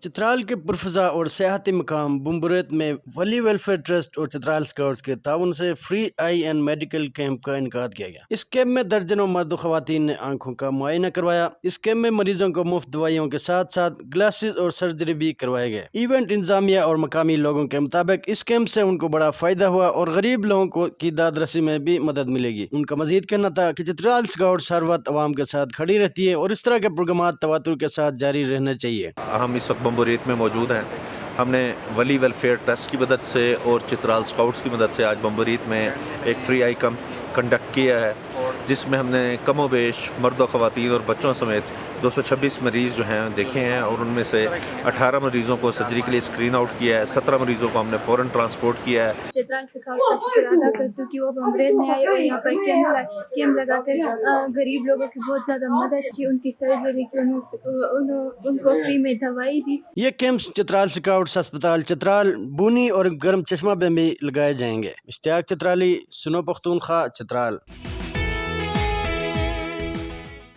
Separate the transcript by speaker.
Speaker 1: چترال کے پرفضا اور سیاحتی مقام بمبریت میں ولی ویلفیئر ٹرسٹ اور چترال اسکاؤٹس کے تعاون سے free I and medical camp کا انعقاد کیا گیا۔ اس کیمپ میں درجنوں مرد و خواتین نے آنکھوں کا معائنہ کروایا۔ اس کیمپ میں مریضوں کو مفت دوائیوں کے ساتھ ساتھ گلاسز اور سرجری بھی کروائے گئے۔ ایونٹ انتظامیہ اور مقامی لوگوں کے مطابق اس کیمپ سے ان کو بڑا فائدہ ہوا اور غریب لوگوں کی داد رسی میں بھی مدد ملے گی۔ ان کا مزید کہنا تھا کہ چترال اسکاؤٹس ہر وقت عوام کے ساتھ کھڑی رہتی ہے اور اس طرح کے پروگرامات تواتر کے ساتھ جاری رہنے چاہیے۔
Speaker 2: ہم اس وقت بمبریت میں موجود ہیں۔ ہم نے ولی ویلفیئر ٹرسٹ کی مدد سے اور چترال اسکاؤٹس کی مدد سے آج بمبریت میں ایک فری آئی کیمپ کنڈکٹ کیا ہے، جس میں ہم نے کم و بیش مرد و خواتین اور بچوں سمیت 226 مریض جو ہیں دیکھے ہیں، اور ان میں سے 18 مریضوں کو سرجری کے لیے اسکرین آؤٹ کیا ہے، 17 مریضوں کو ہم نے فوراً ٹرانسپورٹ کیا ہے۔
Speaker 3: چترال اسکاؤٹ کا شکر ادا کرتی ہوں کہ وہ بمبریت میں آئے اور یہاں پر کیمپ لگا کر غریب لوگوں کی بہت زیادہ مدد کی، ان کی سرجری کی، ان کو فری میں دوائی دی۔
Speaker 1: یہ کیمپس چترال اسکاؤٹس ہسپتال چترال، بونی اور گرم چشمہ میں بھی لگائے جائیں گے۔ اشتیاق چترالی، سنو پختونخوا، چترال۔